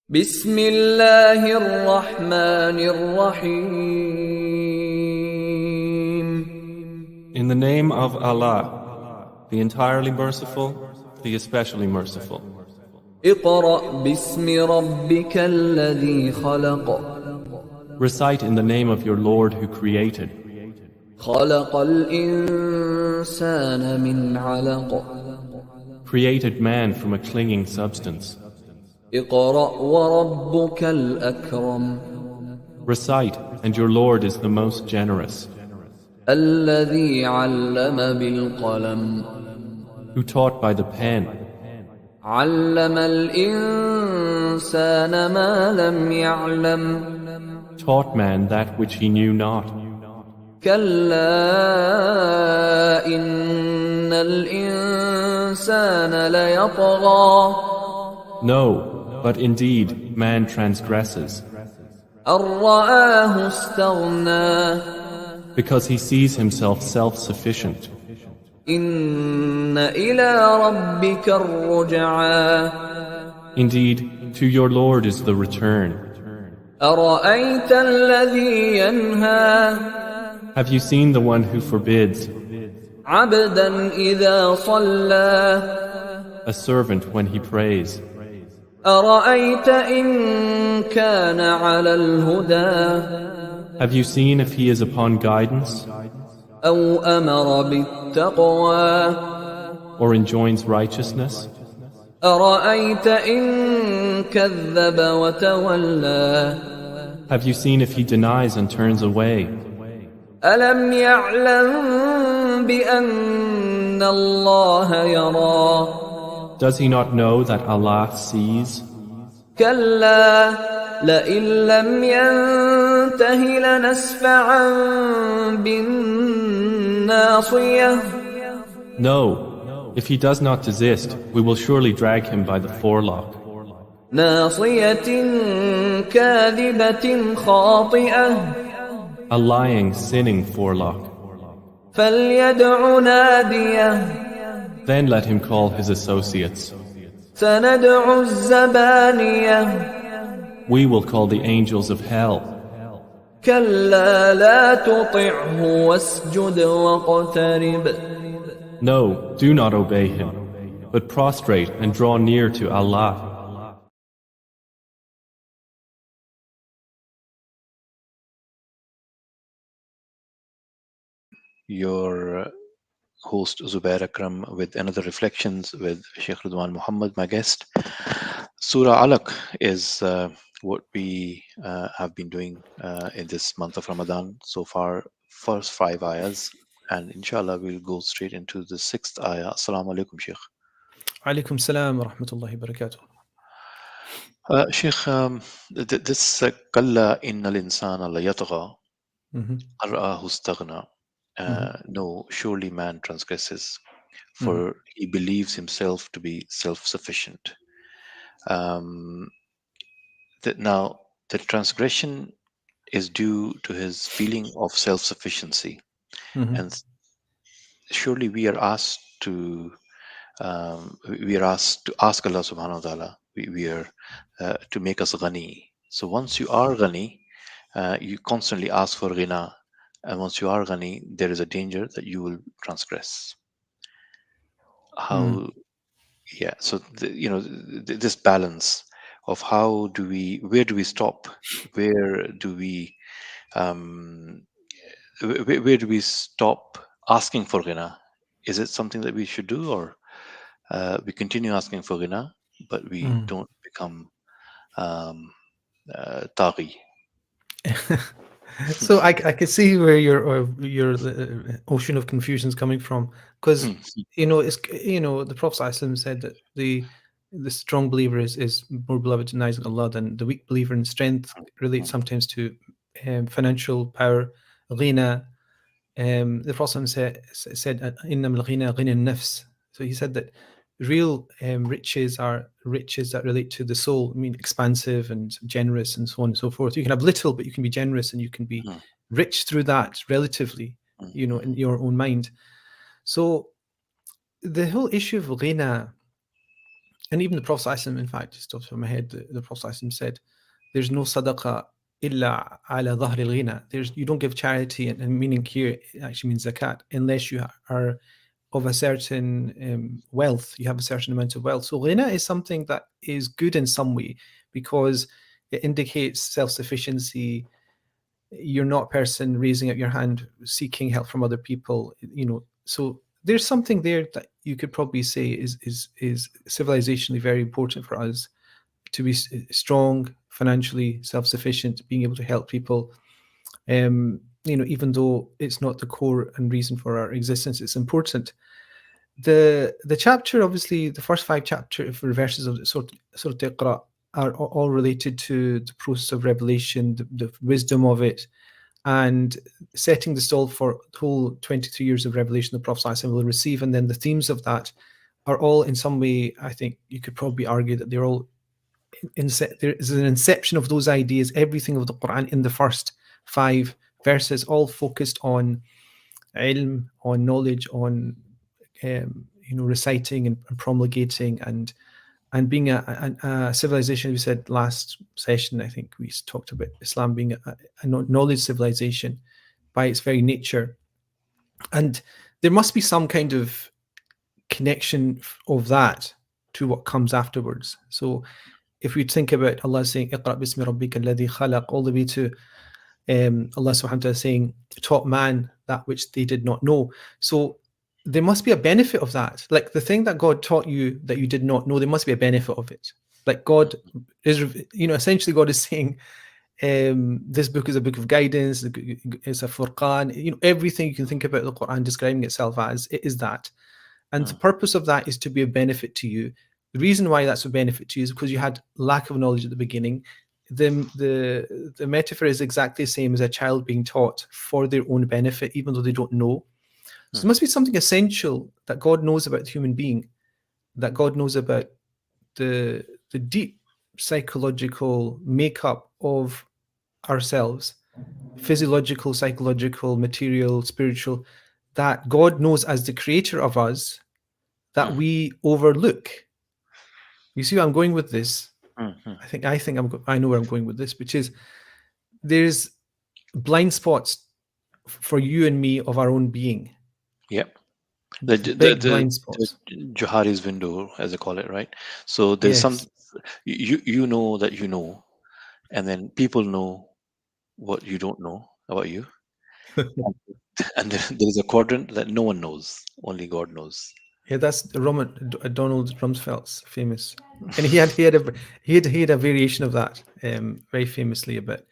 بسم الله الرحمن الرحيم. In the name of Allah, the entirely merciful, the especially merciful. اقرأ باسم ربك الذي خلق. Recite in the name of your Lord who created. خلق الإنسان من علق. Created man from a clinging substance. اقرأ وربك الأكرم. Recite, and your Lord is the most generous, الذي علم بالقلم. who taught by the pen, علم الإنسان ما لم يعلم. taught man that which he knew not. كلا إن الإنسان ليطغى. No, but indeed man transgresses, أن رآه استغنى. because he sees himself self-sufficient. إن إلى ربك الرجعى. Indeed, to your Lord is the return. أرأيت الذي ينهى. Have you seen the one who forbids, عبدا إذا صلى. a servant when he prays? أرأيت إن كان على الهدى. Have you seen if he is upon guidance, أو أمر بالتقوى. or enjoins righteousness? أرأيت إن كذب وتولى. Have you seen if he denies and turns away? ألم يعلم بأن الله يرى. Does he not know that Allah sees? كلا لئن لم ينته لنسفعا بالناصية. No. If he does not desist, we will surely drag him by the forelock. ناصية كاذبة خاطئة. A lying, sinning forelock. فليدع ناديه. Then let him call his associates. سندع الزبانية. We will call the angels of hell. كلا لا تطعه واسجد واقترب. No, do not obey him, but prostrate and draw near to Allah. Your host Zubair Akram with another reflections with Sheikh Ridwan Muhammad, my guest. Surah Alaq is what we have been doing in this month of Ramadan so far, first 5 ayahs, and inshallah we'll go straight into the 6th ayah. Assalamu alaikum, Sheikh. Alaikum salam wa rahmatullahi wa barakatuh. Sheikh, this Kalla innal insana la yatgha ar'ahu istaghna. No, surely man transgresses, for he believes himself to be self-sufficient. Now, the transgression is due to his feeling of self-sufficiency, and surely we are asked to ask Allah Subhanahu wa Taala. We are to make us ghani. So once you are ghani, you constantly ask for ghina. And once you are ghani, there is a danger that you will transgress. How, yeah. So this balance of where do we stop, where do we stop asking for ghina? Is it something that we should do, or we continue asking for ghina, but we don't become taghi? So I can see where your ocean of confusion is coming from, because the Prophet ﷺ said that the strong believer is more beloved in the eyes of Allah than the weak believer, and strength relates sometimes to financial power, ghina. The Prophet said innam al-ghina ghina an-nafs. So he said that real riches are riches that relate to the soul. I mean, expansive and generous and so on and so forth. You can have little, but you can be generous and you can be rich through that relatively, in your own mind. So the whole issue of ghina And even the Prophet ﷺ, in fact, just off the top of my head, the Prophet ﷺ said, "There's no sadaqah illa ala dhahr al-ghina." You don't give charity, and meaning here it actually means zakat, unless you are of a certain wealth. You have a certain amount of wealth. So ghina is something that is good in some way because it indicates self-sufficiency. You're not a person raising up your hand seeking help from other people. So there's something there that you could probably say is civilizationally very important for us to be strong, financially self-sufficient, being able to help people. Even though it's not the core and reason for our existence, it's important. The chapter, obviously, the first 5 verses of Surah Iqra are all related to the process of revelation, the wisdom of it, and setting the stall for the whole 23 years of revelation the Prophet ﷺ will receive. And then the themes of that are all in some way, I think you could probably argue that they're all, there is an inception of those ideas, everything of the Quran in the first 5 verses, all focused on ilm, on knowledge, on reciting and promulgating and being a civilization. We said last session, I think we talked about Islam being a knowledge civilization by its very nature. And there must be some kind of connection of that to what comes afterwards. So if we think about Allah saying, "Iqra bismi rabbika alladhi khalaq," all the way to Allah subhanahu wa ta'ala saying, "Taught man that which they did not know." So there must be a benefit of that. Like the thing that God taught you that you did not know, there must be a benefit of it. Like God is, essentially God is saying, this book is a book of guidance, it's a furqan, everything you can think about the Quran describing itself as, it is that. And the purpose of that is to be a benefit to you. The reason why that's a benefit to you is because you had lack of knowledge at the beginning. The metaphor is exactly the same as a child being taught for their own benefit, even though they don't know. So there must be something essential that God knows about the human being, that God knows about the deep psychological makeup of ourselves, physiological, psychological, material, spiritual, that God knows as the creator of us, that we overlook. You see where I'm going with this? I know where I'm going with this, which is there's blind spots for you and me of our own being. Yep. Big blind spots. Johari's window, as they call it, right? So there's some, you know that you know, and then people know what you don't know about you. And there's a quadrant that no one knows, only God knows. Yeah, that's Donald Rumsfeld's famous, and he had a variation of that, very famously, about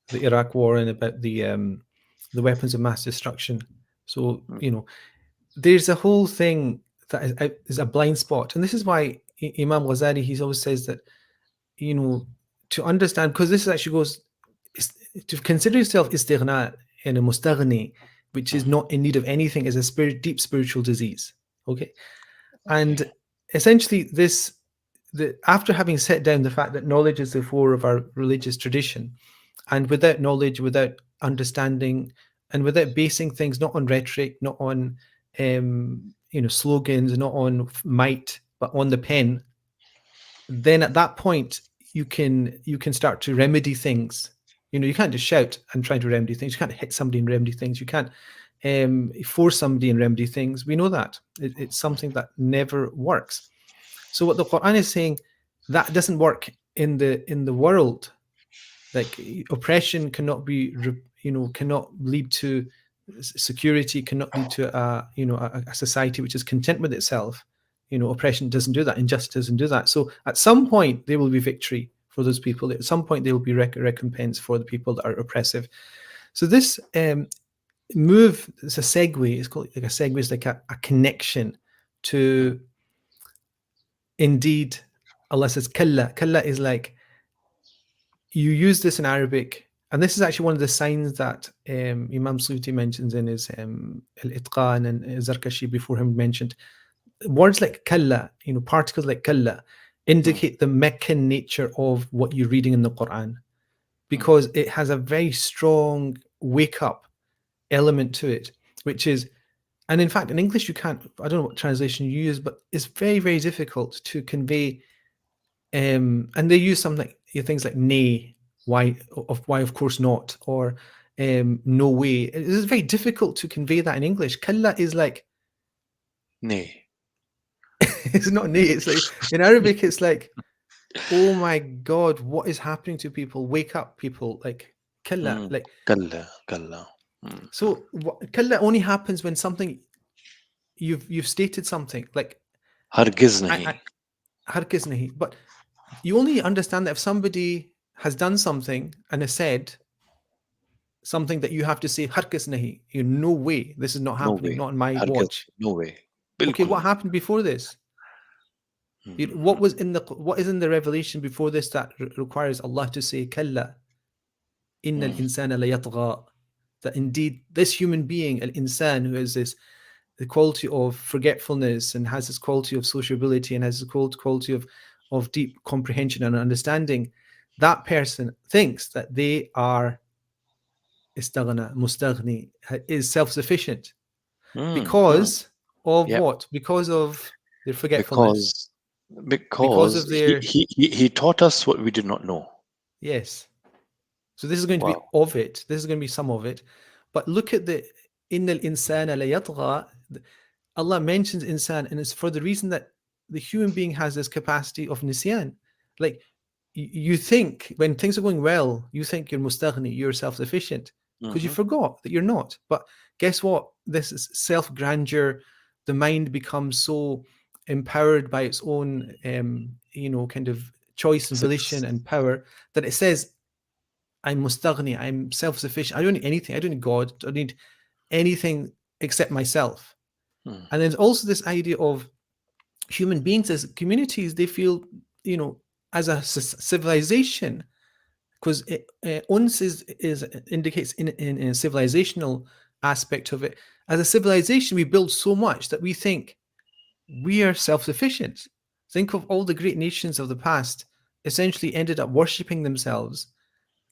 the Iraq War and about the weapons of mass destruction. So there's a whole thing that is a blind spot, and this is why Imam Ghazali, he always says that to understand, because this actually goes to consider yourself istighna and a mustaghni, which is not in need of anything, is a deep spiritual disease. Okay. And essentially after having set down the fact that knowledge is the core of our religious tradition, and without knowledge, without understanding, and without basing things not on rhetoric, not on slogans, not on might, but on the pen, then at that point you can start to remedy things. You can't just shout and try to remedy things. You can't hit somebody and remedy things. You can't force somebody and remedy things. We know that it's something that never works. So what the Quran is saying, that doesn't work in the world. Like oppression cannot be, cannot lead to security, cannot lead to a society which is content with itself. Oppression doesn't do that. Injustice doesn't do that. So at some point there will be victory for those people. At some point there will be recompense for the people that are oppressive. So this move, it's a segue. It's called like a segue. It's like a connection to, indeed, Allah says kalla. Kalla is like, you use this in Arabic, and this is actually one of the signs that Imam Suyuti mentions in his Al-Itqan, and Zarkashi before him mentioned. Words like kalla, particles like kalla, indicate the Meccan nature of what you're reading in the Quran, because it has a very strong wake-up element to it, which is, and in fact in English you can't, I don't know what translation you use, but it's very, very difficult to convey And they use something things like nay, why of course not, or no way. It is very difficult to convey that in English. Kalla is like Nay. it's not nay. It's like in Arabic, it's like, oh my God, what is happening to people? Wake up, people! Like kalla, like Kalla, kalla. so. Kalla only happens when something you've stated something like Hargiz nahi. I harkiz nahi. But you only understand that if somebody has done something and has said something that you have to say harkiz nahi. You no way, this is not No happening, way. not in my Hargiz. watch. No way. Okay, Bilkul what nahi. happened before this? What was in the revelation before this that requires Allah to say kalla inna al-insana la yatgha, that indeed this human being, al-insan, who has this the quality of forgetfulness and has this quality of sociability and has the quality of deep comprehension and understanding, that person thinks that they are istaghna, mustaghni, is self-sufficient because of Yep. what? Because of their forgetfulness, Because because because of he, their he he he taught us what we did not know. yes. So this is going to be Wow. of it. This is going to be some of it. But look at the innal insana la yatgha. Allah mentions insan, and it's for the reason that the human being has this capacity of nisyan. Like you think when things are going well, you think you're mustaghni, you're self-sufficient, because you forgot that you're not. But guess what? This is self-grandeur. The mind becomes so empowered by its own, kind of choice and volition and power that it says, I'm mustaghni, I'm self-sufficient. I don't need anything. I don't need God. I don't need anything except myself. And there's also this idea of human beings as communities. They feel, as a civilization, because uns is indicates in a civilizational aspect of it. As a civilization, we build so much that we think we are self-sufficient. Think of all the great nations of the past essentially ended up worshipping themselves,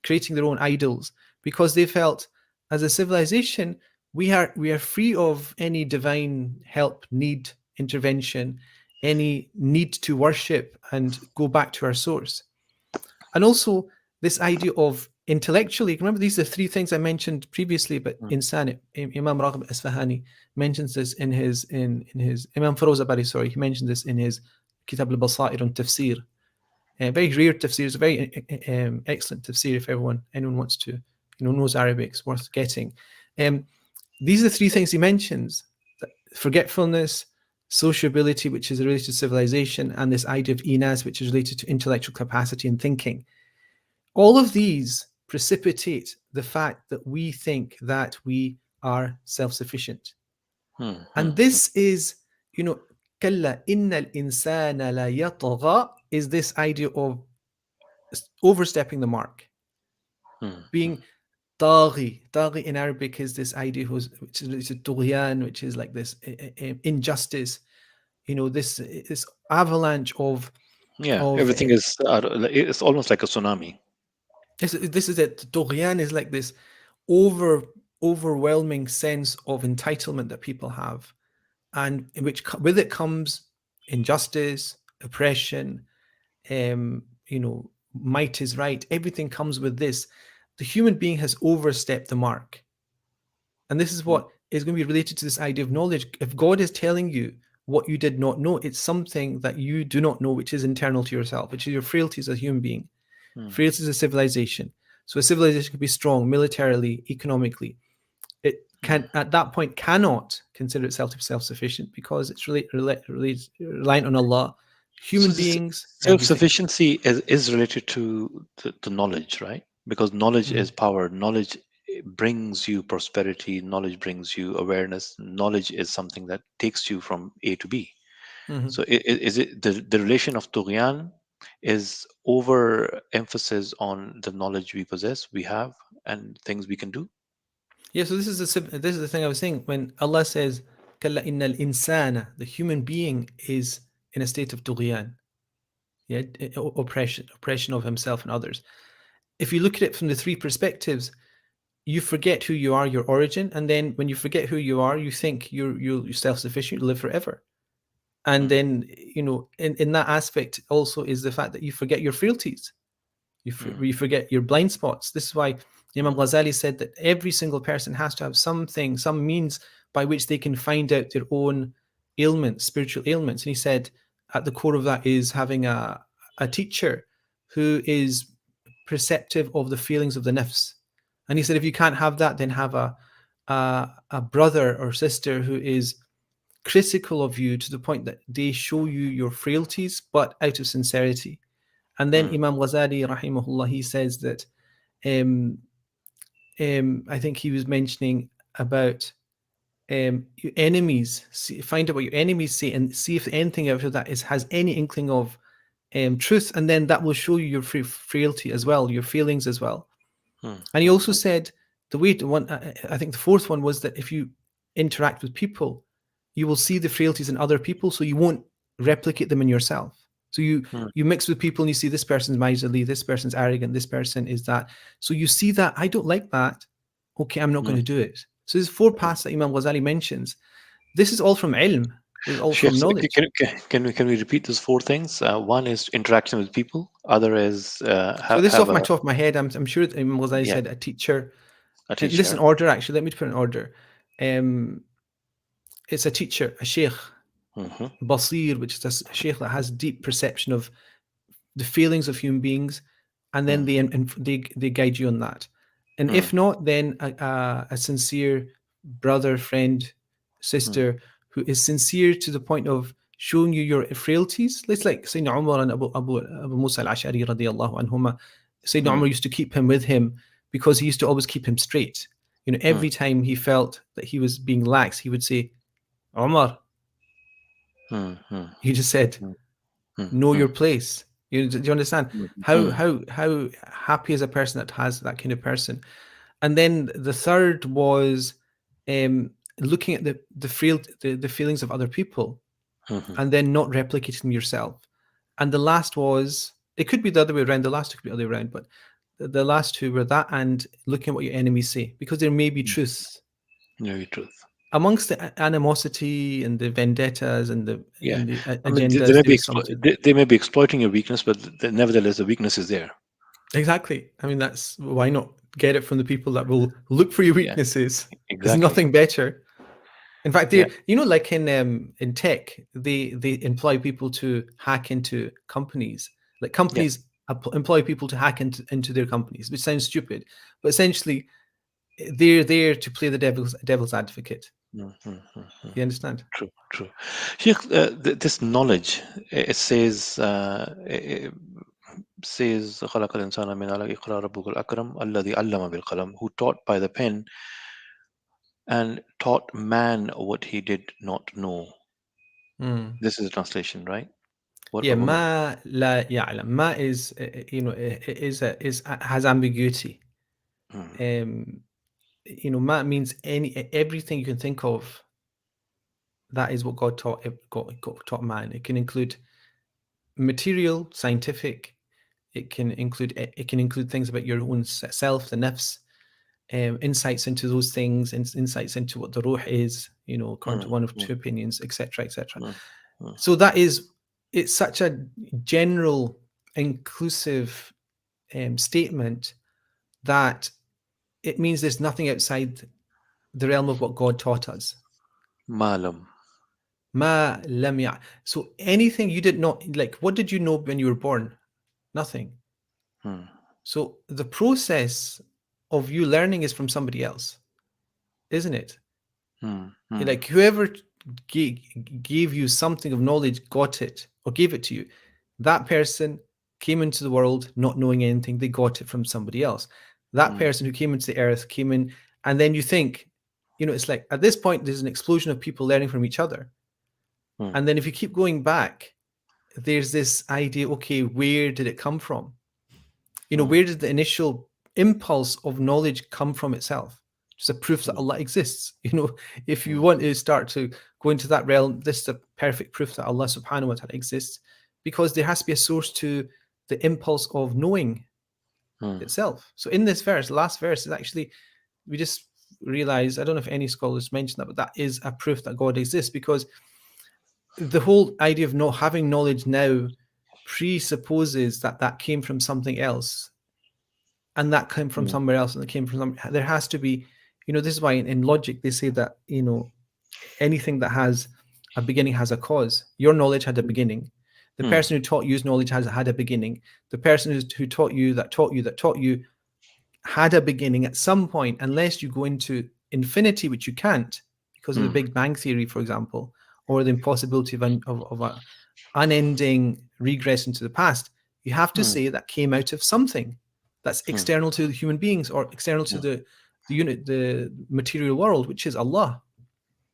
creating their own idols, because they felt as a civilization we are free of any divine help, need, intervention, any need to worship and go back to our source. And also this idea of intellectually, remember these are three things I mentioned previously, but insan, Imam Raghib Asfahani mentions this in his Imam Feroz Abadi, sorry, he mentions this in his Kitab al-Basair on Tafsir. Very rare tafsir. It's a very excellent tafsir if anyone wants to, knows Arabic. It's worth getting. These are the three things he mentions: forgetfulness, sociability, which is related to civilization, and this idea of inas, which is related to intellectual capacity and thinking. All of these precipitate the fact that we think that we are self-sufficient. And this is, كلا إن الإنسان لا يطغى, is this idea of overstepping the mark, being taghi. Taghi in Arabic is this idea which is tughyan, which is like this injustice, this avalanche of everything is it's almost like a tsunami. this is it. Tughyan is like this overwhelming sense of entitlement that people have, and in which with it comes injustice, oppression, might is right. Everything comes with this. The human being has overstepped the mark. And this is what is going to be related to this idea of knowledge. If God is telling you what you did not know, it's something that you do not know, which is internal to yourself, which is your frailties as a human being, frailties as a civilization. So a civilization can be strong militarily, economically. It can, at that point, cannot consider itself to be self-sufficient because it's reliant on Allah. Human beings, Self-sufficiency is related to the knowledge, right? Because knowledge is power. Knowledge brings you prosperity. Knowledge brings you awareness. Knowledge is something that takes you from A to B. So is it the relation of Tughyan is overemphasis on the knowledge we possess, we have, and things we can do? Yeah, so this is the thing I was saying. When Allah says, "Kalla innal insana," the human being is in a state of tughyan, oppression of himself and others. If you look at it from the three perspectives, you forget who you are, your origin, and then when you forget who you are, you think you're self-sufficient, you live forever. And then, in that aspect also is the fact that you forget your frailties. You forget your blind spots. This is why Imam Ghazali said that every single person has to have something, some means by which they can find out their own ailments, spiritual ailments. And he said at the core of that is having a teacher who is perceptive of the feelings of the nafs. And he said if you can't have that, then have a brother or sister who is critical of you to the point that they show you your frailties, but out of sincerity. And then Imam Ghazali, rahimahullah, he says that I think he was mentioning about your enemies. Find out what your enemies say and see if anything out of that has any inkling of truth, and then that will show you your frailty as well, your feelings as well. And he also said the way to one. I think the fourth one was that if you interact with people, you will see the frailties in other people, so you won't replicate them in yourself. So you mix with people and you see this person's miserly, this person's arrogant, this person is that. So you see that, I don't like that. Okay, I'm not going to do it. So there's 4 paths that Imam Ghazali mentions. This is all from ilm. This is all Sheikh, from knowledge. can we repeat those 4 things? One is interaction with people. Other is so this is off my top of my head. I'm sure that Imam Ghazali said a teacher. A teacher. And this is in order, actually. Let me put it in order. It's a teacher, a sheikh. Basir, which is a sheikh that has deep perception of the feelings of human beings, and then they guide you on that. And if not, then a sincere brother, friend, sister who is sincere to the point of showing you your frailties. Let's like Sayyidina Umar and Abu Musa al-Ash'ari radiyallahu anhuma. Sayyidina Umar used to keep him with him because he used to always keep him straight. Every time he felt that he was being lax, he would say, Umar, he just said, know your place. Do you understand? How happy is a person that has that kind of person? And then the third was looking at the feelings of other people and then not replicating them yourself. And the last was, it could be the other way around. The last two could be the other way around, but the last two were that and looking at what your enemies say, because there may be truth. Maybe truth. Amongst the animosity and the vendettas and the agendas, I mean, they may be exploiting your weakness, but nevertheless, the weakness is there. Exactly. I mean, that's why not get it from the people that will look for your weaknesses. Exactly. There's nothing better. In fact, like in tech, they employ people to hack into companies. Like companies employ people to hack into their companies, which sounds stupid, but essentially they're there to play the devil's advocate. You understand? True. Sheikh, this knowledge, it says خلق الإنسان من علق اقرأ ربك الأكرم الذي علم بالقلم, who taught by the pen and taught man what he did not know. This is a translation, right? Ma la ya'lam. Ma is has ambiguity. Ma means everything you can think of. That is what God taught man. It can include material, scientific. It can include things about your own self, the nafs, insights into those things, insights into what the ruh is, according to one of 2 opinions, etc., etc. So it's such a general, inclusive statement that it means there's nothing outside the realm of what God taught us. Malam. Ma lam ya. So anything you did not, like, what did you know when you were born? Nothing. So the process of you learning is from somebody else, isn't it? Like whoever gave you something of knowledge, got it or gave it to you. That person came into the world not knowing anything. They got it from somebody else. That person who came into the earth came in, and then you think, it's like at this point there's an explosion of people learning from each other. And then if you keep going back, there's this idea, okay, where did it come from? Where did the initial impulse of knowledge come from itself? Just a proof that Allah exists. If you want to start to go into that realm, this is a perfect proof that Allah subhanahu wa ta'ala exists, because there has to be a source to the impulse of knowing itself. So in this verse, last verse is actually, we just realize, I don't know if any scholars mentioned that, but that is a proof that God exists, because the whole idea of not having knowledge now presupposes that that came from something else, and that came from somewhere else, and it came from there has to be, this is why in logic they say that, anything that has a beginning has a cause. Your knowledge had a beginning. The person who taught you's knowledge has had a beginning. The person who taught you that taught you that taught you had a beginning at some point, unless you go into infinity, which you can't because of the Big Bang Theory, for example, or the impossibility of a unending regress into the past. You have to say that came out of something that's external to the human beings or external to the material world, which is Allah.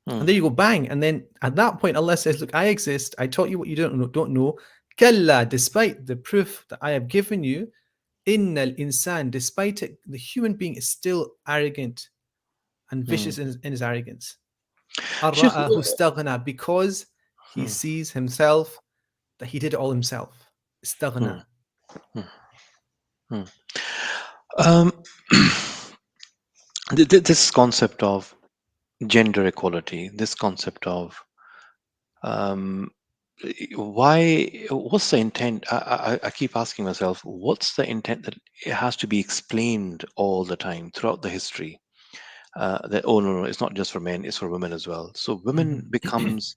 And there you go, bang. And then at that point, Allah says, look, I exist. I taught you what you don't know. Kalla, despite the proof that I have given you, innal insan, despite it, the human being is still arrogant and vicious in his arrogance. Ar-ra'ahu istaghna, because he sees himself that he did it all himself. Istaghna. This concept of gender equality, this concept of what's the intent? I keep asking myself, what's the intent that it has to be explained all the time throughout the history? That, oh no, it's not just for men, it's for women as well. So women becomes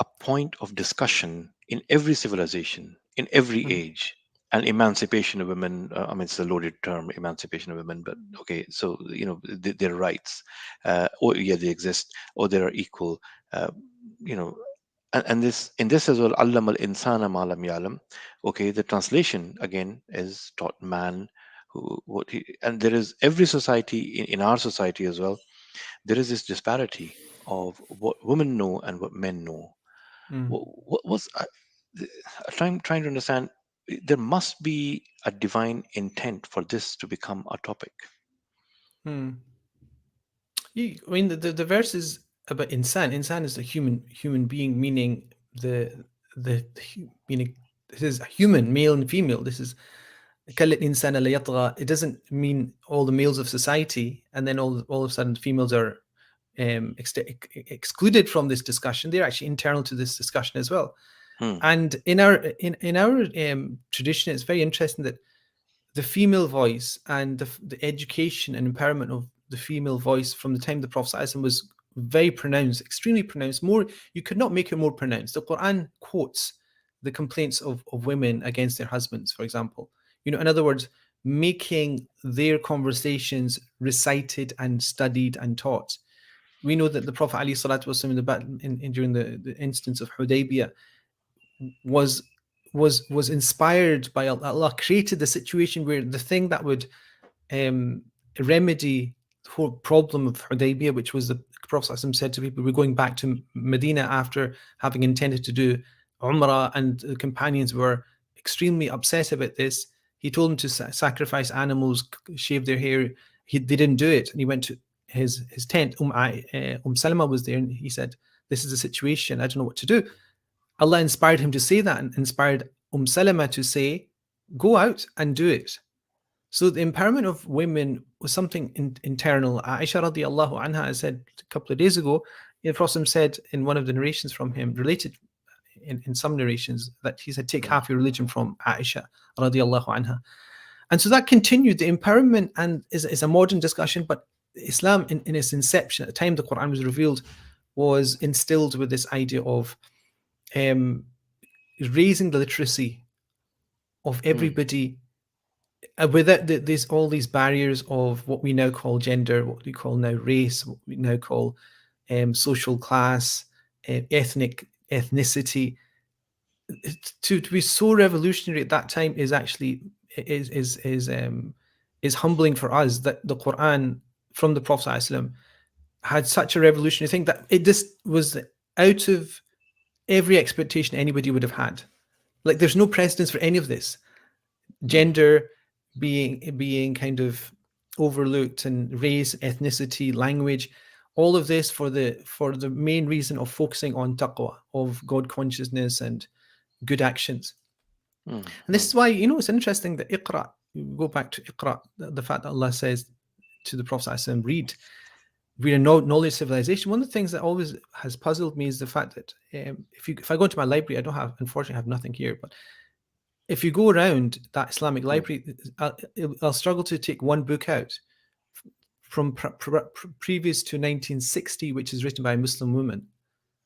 a point of discussion in every civilization, in every age. And emancipation of women, I mean, it's a loaded term, emancipation of women, but okay, so, their rights, or yeah, they exist, or they are equal, you know, and this, in this as well, allama al insana ma lam ya'lam. Okay, the translation again is taught man and there is every society in our society as well, there is this disparity of what women know and what men know. What was trying to understand? There must be a divine intent for this to become a topic. I mean, the verse is about insan. Insan is a human being, meaning meaning this is human, male and female. This is it doesn't mean all the males of society, and then all of a sudden females are excluded from this discussion. They're actually internal to this discussion as well. And in our tradition, it's very interesting that the female voice and the education and empowerment of the female voice from the time the Prophet ﷺ was very pronounced, extremely pronounced. More, you could not make it more pronounced. The Quran quotes the complaints of women against their husbands, for example. In other words, making their conversations recited and studied and taught. We know that the Prophet ﷺ during the instance of Hudaybiyah was inspired by Allah, created the situation where the thing that would remedy the whole problem of Hudaybiyah, which was the Prophet ﷺ said to people, we're going back to Medina after having intended to do Umrah, and the companions were extremely upset about this. He told them to sacrifice animals, shave their hair. They didn't do it, and he went to his tent. Salama was there, and he said, this is the situation, I don't know what to do. Allah inspired him to say that, and inspired Salama to say, go out and do it. So the empowerment of women was something internal. Aisha radiallahu anha said a couple of days ago, the Prophet said in one of the narrations from him, related in some narrations, that he said, take half your religion from Aisha radiallahu anha. And so that continued. The empowerment and is a modern discussion, but Islam in its inception, at the time the Quran was revealed, was instilled with this idea of raising the literacy of everybody without there's all these barriers of what we now call gender, what we call now race, what we now call social class, ethnicity. To be so revolutionary at that time is actually is humbling for us, that the Quran from the Prophet ﷺ had such a revolutionary thing that it just was out of every expectation anybody would have had. Like, there's no precedence for any of this. Gender being kind of overlooked, and race, ethnicity, language, all of this for the main reason of focusing on taqwa, of God consciousness and good actions. And this is why, it's interesting that Iqra, go back to Iqra, the fact that Allah says to the Prophet ﷺ, read. we're a knowledge civilization. One of the things that always has puzzled me is the fact that if I go into my library, unfortunately, I have nothing here, but if you go around that Islamic library, I'll struggle to take one book out from previous to 1960, which is written by a Muslim woman.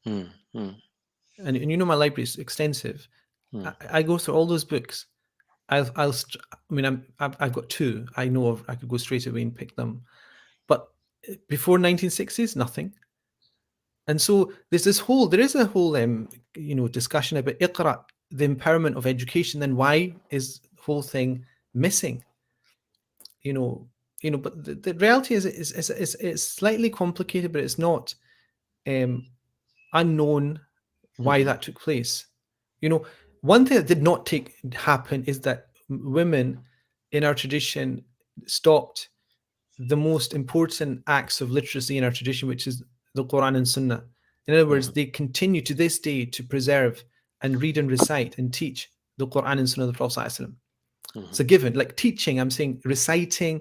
And you know my library is extensive. I go through all those books. I've got two. I know of. I could go straight away and pick them, but before 1960s, nothing. And so there is a whole discussion about Iqra, the empowerment of education. Then why is the whole thing missing? But the reality is it's slightly complicated, but it's not unknown why that took place. One thing that did not happen is that women in our tradition stopped the most important acts of literacy in our tradition, which is the Quran and Sunnah. In other words, they continue to this day to preserve and read and recite and teach the Quran and Sunnah of the Prophet ﷺ. It's a given. Like teaching, I'm saying reciting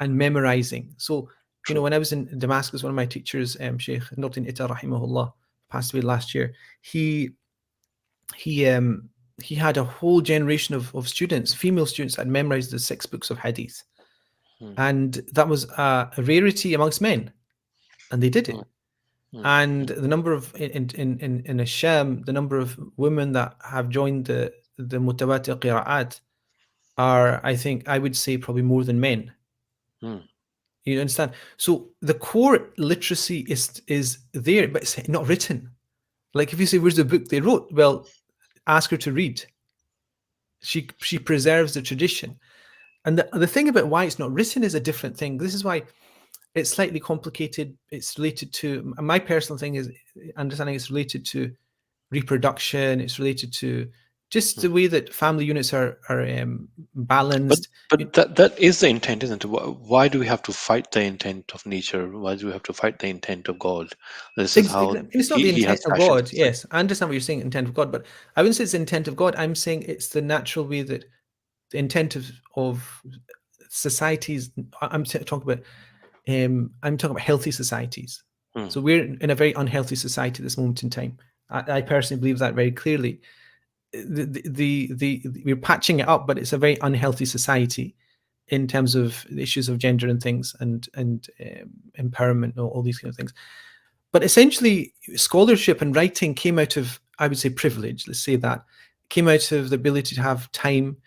and memorizing. So, when I was in Damascus, one of my teachers, Sheikh Nurdin Ita rahimahullah, passed away last year. He had a whole generation of students, female students, that memorized the 6 books of hadith. And that was a rarity amongst men, and they did it. And the number of in Asham, the number of women that have joined the mutawatir qira'at are, I would say, probably more than men. You understand? So the core literacy is there, but it's not written. Like if you say, where's the book they wrote? Well, ask her to read. She preserves the tradition. And the thing about why it's not written is a different thing. This is why it's slightly complicated. It's related to, my personal thing is understanding it's related to reproduction. It's related to just the way that family units are balanced. But that is the intent, isn't it? Why do we have to fight the intent of nature? Why do we have to fight the intent of God? This is how it's not the intent of fashioned. God. Yes, I understand what you're saying, intent of God, but I wouldn't say it's the intent of God. I'm saying it's the natural way that the intent of societies. I'm talking about healthy societies. So we're in a very unhealthy society at this moment in time. I personally believe that very clearly. We're patching it up, but it's a very unhealthy society in terms of the issues of gender and things and empowerment and all these kind of things. But essentially, scholarship and writing came out of, I would say, privilege. Let's say that came out of the ability to have time.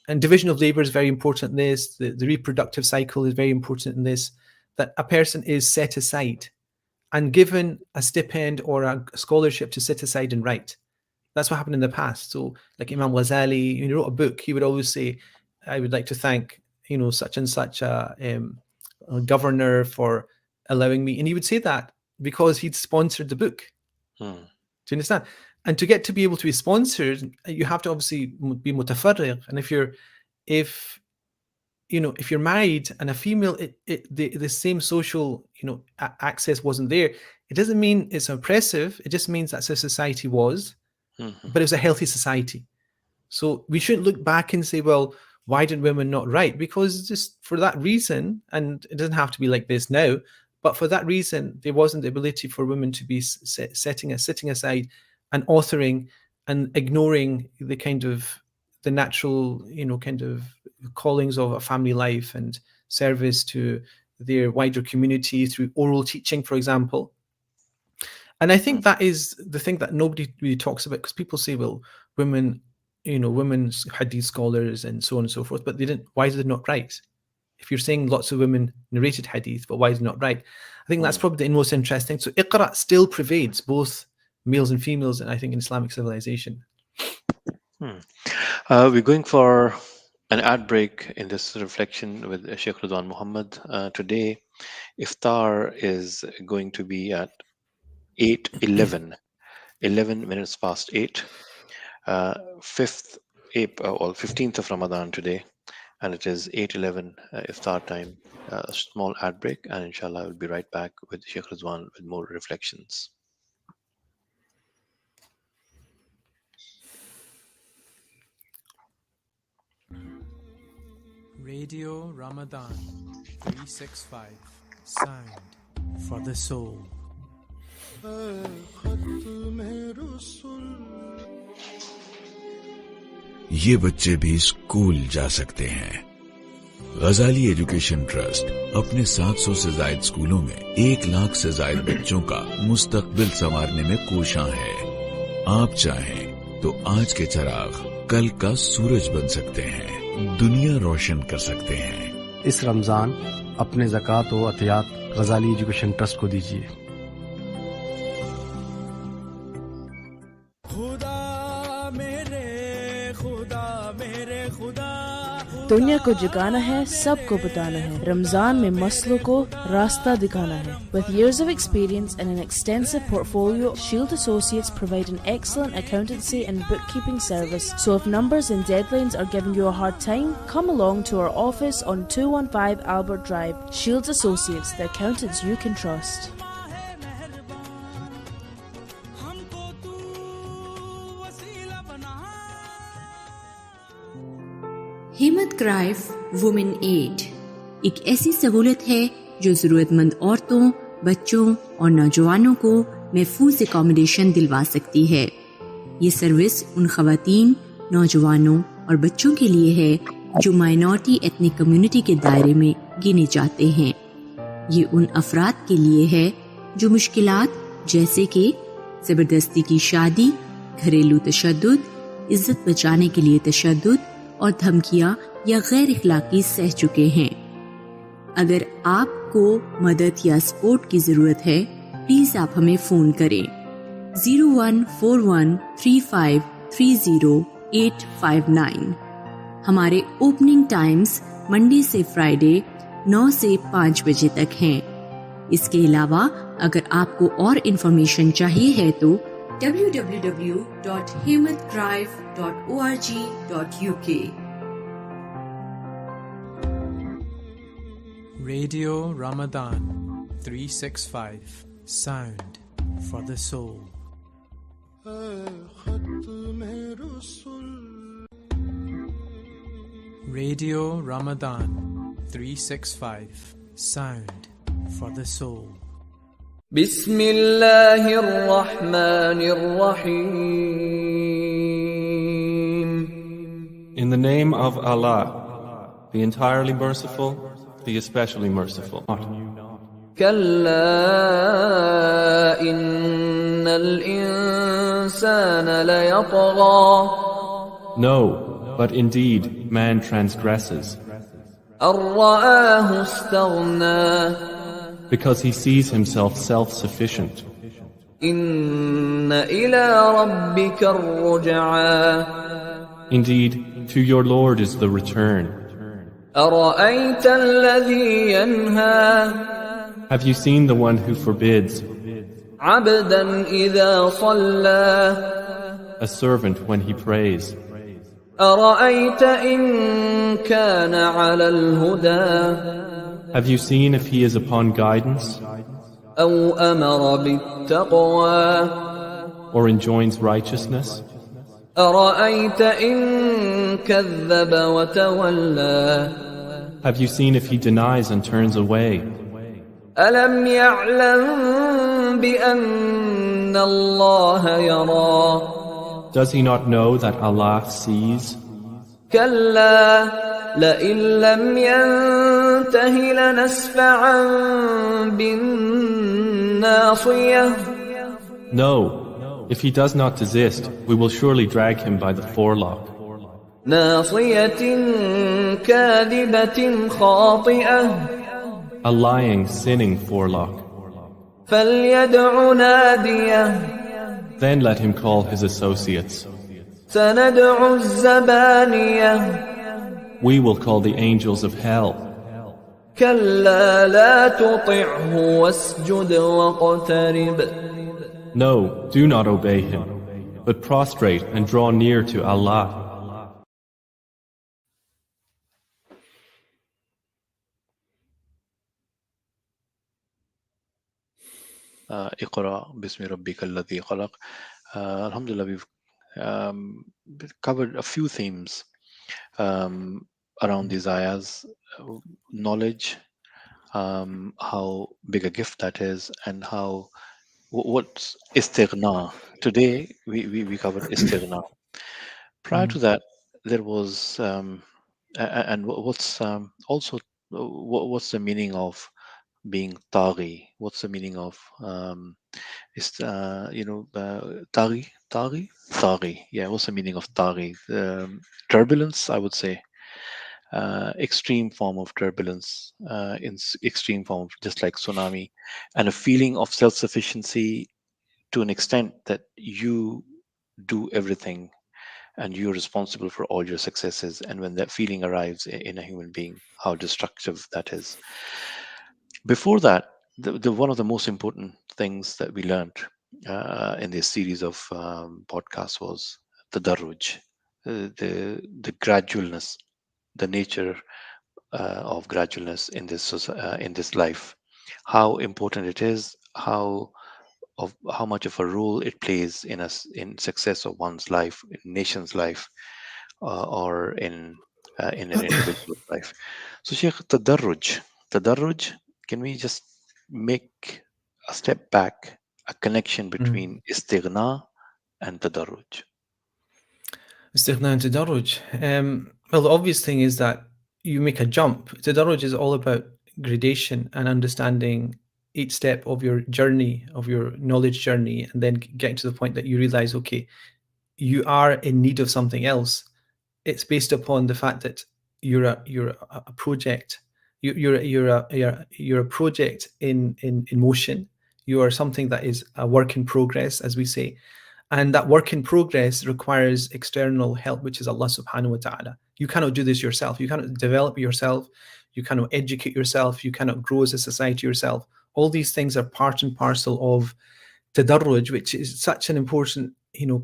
And division of labor is very important in this. The reproductive cycle is very important in this. That a person is set aside and given a stipend or a scholarship to sit aside and write. That's what happened in the past. So, like Imam Ghazali, when he wrote a book, he would always say, "I would like to thank such and such a governor for allowing me." And he would say that because he'd sponsored the book. Do you understand? And to get to be able to be sponsored, you have to obviously be mutafarriq. And if you're married and a female, the same social access wasn't there. It doesn't mean it's oppressive. It just means that's how society was, but it was a healthy society. So we shouldn't look back and say, well, why did women not write? Because just for that reason, and it doesn't have to be like this now, but for that reason, there wasn't the ability for women to be sitting aside and authoring and ignoring the natural, kind of callings of a family life and service to their wider community through oral teaching, for example. And I think that is the thing that nobody really talks about, because people say, well, women hadith scholars and so on and so forth, but why did they not write? If you're saying lots of women narrated hadith, but why did they not write? I think that's probably the most interesting. So Iqra still pervades both males and females, and I think in Islamic civilization. We're going for an ad break in this reflection with Sheikh Ridwan Muhammad. Today, iftar is going to be at 8:11, 11 minutes past 8, 5th April or 15th of Ramadan today, and it is 8:11 iftar time. A small ad break, and inshallah, I will be right back with Sheikh Ridwan with more reflections. Radio Ramadan 365 signed for the soul. ये बच्चे भी school जा सकते हैं। गजाली education trust अपने 700 से ज्यादा स्कूलों में 1 लाख से ज्यादा बच्चों का मुस्तकबिल संवारने में कोशां है। आप चाहें तो आज के चिराग कल का सूरज बन सकते हैं, दुनिया रोशन कर सकते हैं। इस रमजान अपने ज़कात व अतियात गजाली एजुकेशन ट्रस्ट को दीजिए। दुनिया को जगाना है, सबको बताना है, रमजान में मसलों को रास्ता दिखाना है। With years of experience and an extensive portfolio, Shield Associates provide an excellent accountancy and bookkeeping service. So if numbers and deadlines are giving you a hard time, come along to our office on 215 Albert Drive. Shields Associates, the accountants you can trust. हिम्मत क्राइव women add एक ऐसी सहूलत है जो ज़रूरतमंद औरतों, बच्चों और नौजवानों को महफूज एकोमोडेशन दिलवा सकती है। ये सर्विस उन खवातीन, नौजवानों और बच्चों के लिए है जो माइनॉरिटी एथनिक कम्युनिटी के दायरे में गिने जाते हैं। ये उन अफराद के लिए है जो मुश्किलात जैसे कि ज़बरदस्ती की शादी, घरेलू तशद्दुद, इज्जत बचाने के लिए तशद्दुद और धमकियां या गैर इखलाकी सह चुके हैं। अगर आपको मदद या सपोर्ट की जरूरत है, प्लीज आप हमें फोन करें 01413530 हमारे ओपनिंग टाइम्स मंडे से फ्राइडे 9 से 5 बजे तक हैं। इसके अलावा अगर आपको और इन्फॉर्मेशन चाहिए है तो www.himmatdrive.org.uk Radio Ramadan 365 Sound for the Soul. Radio Ramadan 365 Sound for the Soul. بسم الله الرحمن الرحيم. In the name of Allah, the entirely merciful, the especially merciful. كلا إن الإنسان ليطغى. No, but indeed man transgresses, أن رآه استغنى. because he sees himself self-sufficient. إن إلى ربك الرجعى. Indeed, to your Lord is the return. أرأيت الذي ينهى. Have you seen the one who forbids, عبدا إذا صلى. a servant when he prays? أرأيت إن كان على الهدى. Have you seen if he is upon guidance, أو أمر بالتقوى. or enjoins righteousness? أرأيت إن كذب وتولى. Have you seen if he denies and turns away? ألم يعلم بأن الله يرى. Does he not know that Allah sees? كلا لئن لم ينته لنسفعا بالناصية. No. If he does not desist, we will surely drag him by the forelock. ناصية كاذبة خاطئة. A lying, sinning forelock. فليدع ناديه. Then let him call his associates. سندع الزبانية. We will call the angels of hell. كلا لا تطعه واسجد واقترب. No, do not obey him, but prostrate and draw near to Allah. اقرأ باسم ربك الذي خلق. Alhamdulillah, we've covered a few themes around these ayahs. Knowledge, how big a gift that is, and how what's istighna. Today we covered istighna. Prior to that, there was and what's also what's the meaning of being taghi? What's the meaning of taghi? Yeah, what's the meaning of taghi? Turbulence, I would say. Extreme form of turbulence, extreme form, just like tsunami, and a feeling of self-sufficiency to an extent that you do everything and you're responsible for all your successes. And when that feeling arrives in a human being, how destructive that is. Before that, the one of the most important things that we learned in this series of podcasts was the daruj, the gradualness, the nature of gradualness in in this life, how important it is, how much of a role it plays in us in success of one's life, in nation's life, or in an individual's life. So, Sheikh, tadarruj. Can we just make a step back, a connection between istighna and tadarruj? Istighna and tadarruj. Well, the obvious thing is that you make a jump. Tadarruj is all about gradation and understanding each step of your journey, of your knowledge journey, and then getting to the point that you realize, okay, you are in need of something else. It's based upon the fact that you're a project. You're a project in motion. You are something that is a work in progress, as we say. And that work in progress requires external help, which is Allah subhanahu wa ta'ala. You cannot do this yourself. You cannot develop yourself. You cannot educate yourself. You cannot grow as a society yourself. All these things are part and parcel of tadarruj, which is such an important,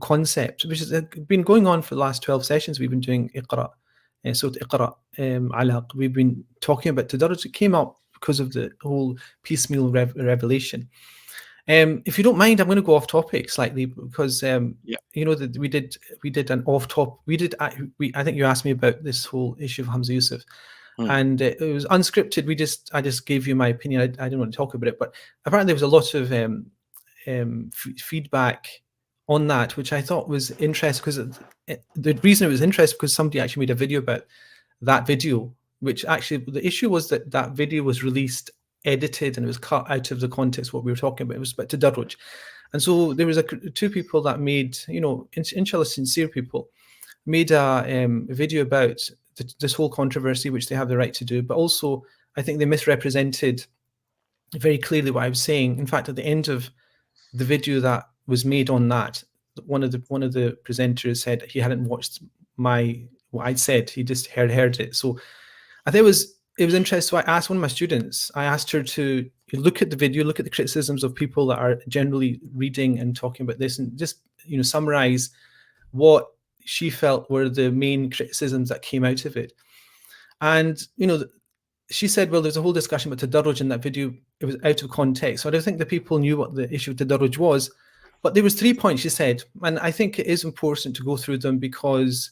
concept, which has been going on for the last 12 sessions. We've been doing Iqra, so Iqra, Alaq. We've been talking about tadarruj. It came up because of the whole piecemeal revelation. If you don't mind, I'm going to go off topic slightly because that we did an off top. I think you asked me about this whole issue of Hamza Yusuf, and it was unscripted. I just gave you my opinion. I didn't want to talk about it, but apparently there was a lot of feedback on that, which I thought was interesting because the reason it was interesting because somebody actually made a video about that video, which actually the issue was that video was released edited and it was cut out of the context what we were talking about. It was about tadarruj. And so there was two people that made, inshallah sincere people, made a video about this whole controversy, which they have the right to do. But also, I think they misrepresented very clearly what I was saying. In fact, at the end of the video that was made on that, one of the presenters said he hadn't watched what I'd said. He just heard it. So I think it was interesting. So I asked one of my students, I asked her to look at the video, look at the criticisms of people that are generally reading and talking about this, and just, summarize what she felt were the main criticisms that came out of it. And, she said, well, there's a whole discussion about tadarruj in that video. It was out of context. So I don't think the people knew what the issue of tadarruj was. But there was 3 points she said, and I think it is important to go through them because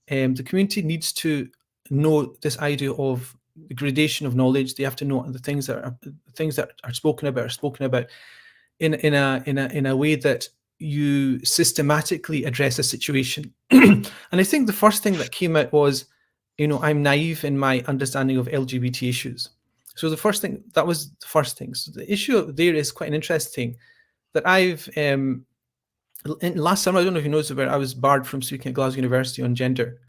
the community needs to know this idea of the gradation of knowledge. They have to know the things that are spoken about in a way that you systematically address a situation. And I think the first thing that came out was, I'm naive in my understanding of LGBT issues. So that was the first thing. So the issue there is quite an interesting that I've in last summer, I don't know if you noticed, but I was barred from speaking at Glasgow University on gender.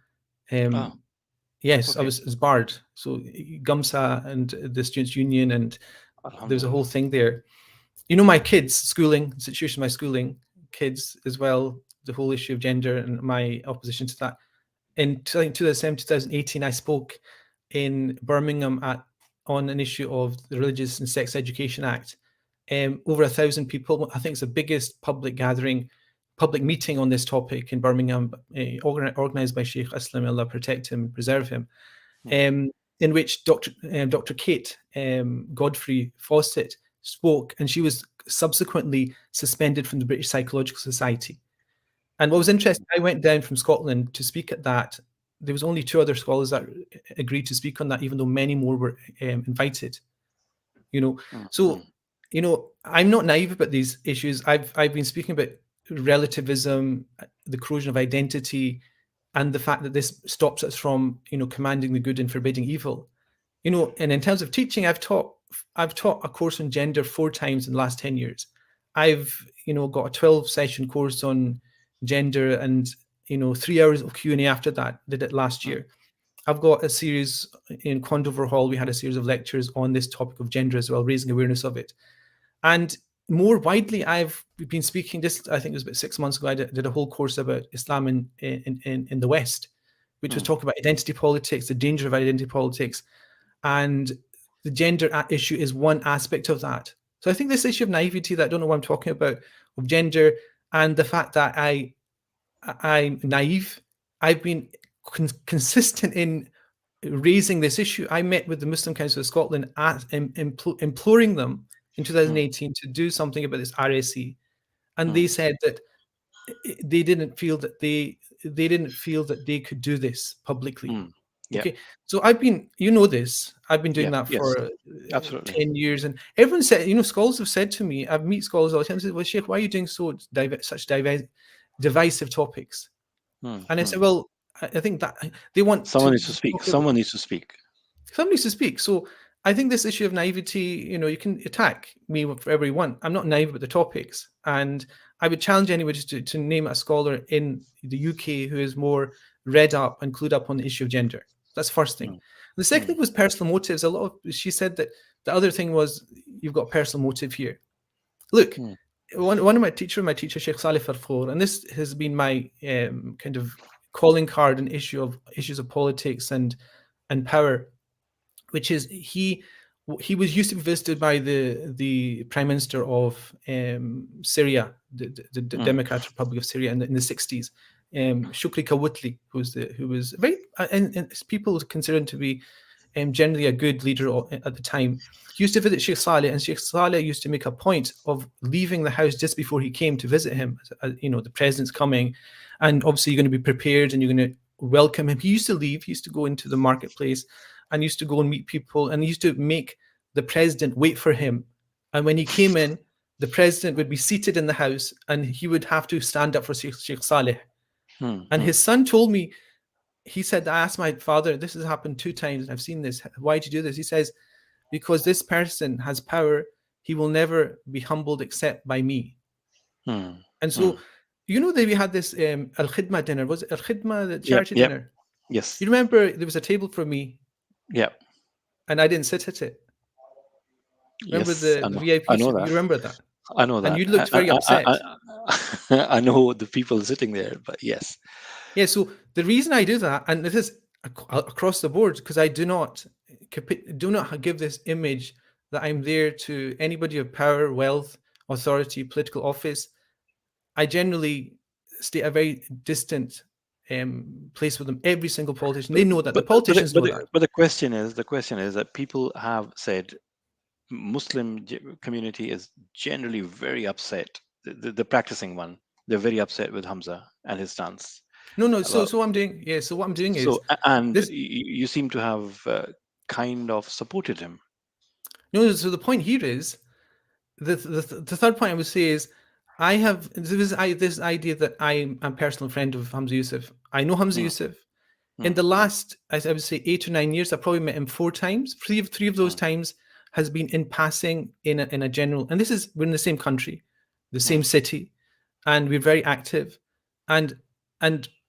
Yes, okay. I was barred. So GUMSA and the Students' Union, and there's a whole thing there. My kids' schooling, the situation of my schooling, kids as well, the whole issue of gender and my opposition to that. In 2017, 2018, I spoke in Birmingham on an issue of the Religious and Sex Education Act. Over 1,000 people. I think it's the biggest public meeting on this topic in Birmingham, organised by Sheikh Aslam, Allah protect him, preserve him, in which Dr. Kate Godfrey Fawcett spoke, and she was subsequently suspended from the British Psychological Society. And what was interesting, I went down from Scotland to speak at that. There was only 2 other scholars that agreed to speak on that, even though many more were invited. So, I'm not naive about these issues. I've been speaking about relativism, the corrosion of identity, and the fact that this stops us from, commanding the good and forbidding evil. And in terms of teaching, I've taught a course on gender 4 times in the last 10 years. I've, got a 12-session course on gender and, 3 hours of Q&A after that. Did it last year. I've got a series in Condover Hall. We had a series of lectures on this topic of gender as well, raising awareness of it. And more widely, I've been speaking, I think it was about 6 months ago, I did a whole course about Islam in the West, which was talking about identity politics, the danger of identity politics, and the gender issue is one aspect of that. So I think this issue of naivety that I don't know what I'm talking about, of gender, and the fact that I'm naive, I've been consistent in raising this issue. I met with the Muslim Council of Scotland, imploring them in 2018 to do something about this RSE, and they said that they didn't feel that they could do this publicly. Okay, so I've been, this, I've been doing that for absolutely 10 years, and everyone said, scholars have said to me, I meet scholars all the time, and say, well, Sheikh, why are you doing such divisive topics? And I said, well, I think that they want someone needs to speak. Someone needs to speak. Somebody needs to speak. So I think this issue of naivety, you can attack me wherever you want. I'm not naive about the topics. And I would challenge anybody to name a scholar in the UK who is more read up and clued up on the issue of gender. That's the first thing. The second thing was personal motives. She said that the other thing was you've got personal motive here. Look, one of my teacher, Sheikh Salih Farfour, and this has been my kind of calling card and issues of politics and power, which is he was used to be visited by the Prime Minister of Syria, the Democratic Republic of Syria in the 60s, Shukri Kawutli, who was very and people consider him to be generally a good leader at the time. He used to visit Sheikh Saleh, and Sheikh Saleh used to make a point of leaving the house just before he came to visit him. The president's coming, and obviously you're going to be prepared and you're going to welcome him. He used to leave. He used to go into the marketplace and used to go and meet people, and he used to make the president wait for him. And when he came in, the president would be seated in the house, and he would have to stand up for Sheikh Saleh. And his son told me, he said, I asked my father, this has happened 2 times, and I've seen this. Why did you do this? He says, because this person has power, he will never be humbled except by me. And so, that we had this Al-Khidma dinner. Was it Al-Khidma, the charity dinner? Yes. You remember there was a table for me? Yeah. And I didn't sit at it. Remember the VIP? I know that. You remember that? I know that. And you looked very upset. I know the people sitting there, but yes. Yeah, so the reason I do that, and this is across the board, because I do not give this image that I'm there to anybody of power, wealth, authority, political office. I generally stay a very distant place with them. Every single politician, they know that. The politicians know that. But the question is that people have said Muslim community is generally very upset. The practicing one, they're very upset with Hamza and his stance. No. So what I'm doing, So what I'm doing is, you seem to have kind of supported him. No. So the point here is, the third point I would say is, I have this idea that I'm a personal friend of Hamza Yusuf. I know Hamza Yusuf. In the last, I would say, 8 or 9 years, I probably met him 4 times. Three of those times has been in passing in a general, and we're in the same country, the same city, and we're very active. And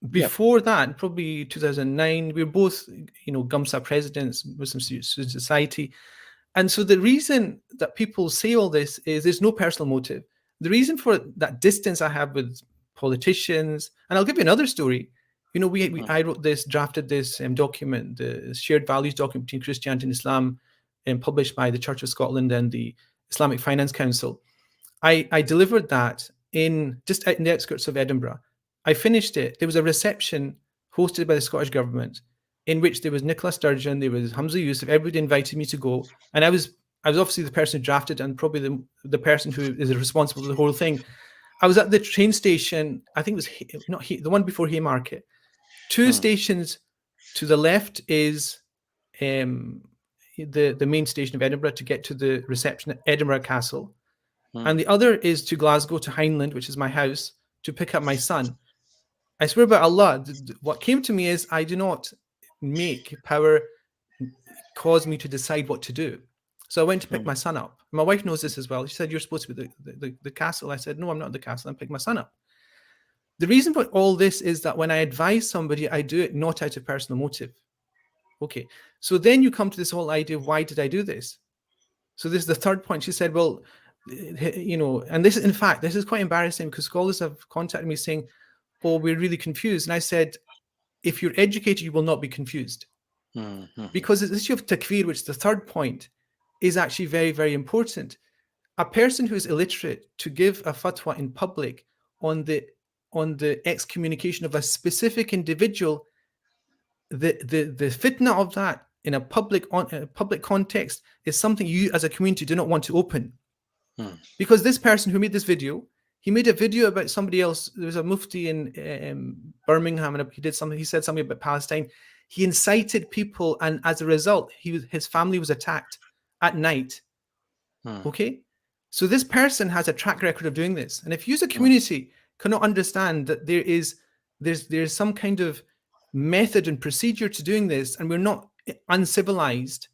before that, probably 2009, we were both, GUMSA presidents, Muslim Student Society. And so the reason that people say all this is there's no personal motive. The reason for that distance I have with politicians, and I'll give you another story. I drafted this document, the shared values document between Christianity and Islam, published by the Church of Scotland and the Islamic Finance Council. I delivered that just in the outskirts of Edinburgh. I finished it. There was a reception hosted by the Scottish Government in which there was Nicola Sturgeon, there was Hamza Yusuf. Everybody invited me to go, and I was obviously the person who drafted and probably the person who is responsible for the whole thing. I was at the train station. I think it was the one before Haymarket. 2 stations to the left is the main station of Edinburgh to get to the reception at Edinburgh Castle. And the other is to Glasgow, to Hindland, which is my house, to pick up my son. I swear by Allah, what came to me is I do not make power cause me to decide what to do. So I went to pick my son up. My wife knows this as well. She said, you're supposed to be the castle. I said, no, I'm not at the castle. I'm picking my son up. The reason for all this is that when I advise somebody, I do it not out of personal motive. Okay. So then you come to this whole idea of why did I do this? So this is the third point. She said, well, you know, and this, in fact, this is quite embarrassing because scholars have contacted me saying, oh, we're really confused. And I said, if you're educated, you will not be confused. Because this issue of takfir, which is the third point, is actually very, very important. A person who is illiterate to give a fatwa in public on the excommunication of a specific individual, the fitna of that in a public context is something you as a community do not want to open. Because this person who made this video, he made a video about somebody else. There was a mufti in Birmingham, and he said something about Palestine. He incited people, and as a result, his family was attacked at night. Okay, so this person has a track record of doing this, and if you as a community cannot understand that there's some kind of method and procedure to doing this, and we're not uncivilized,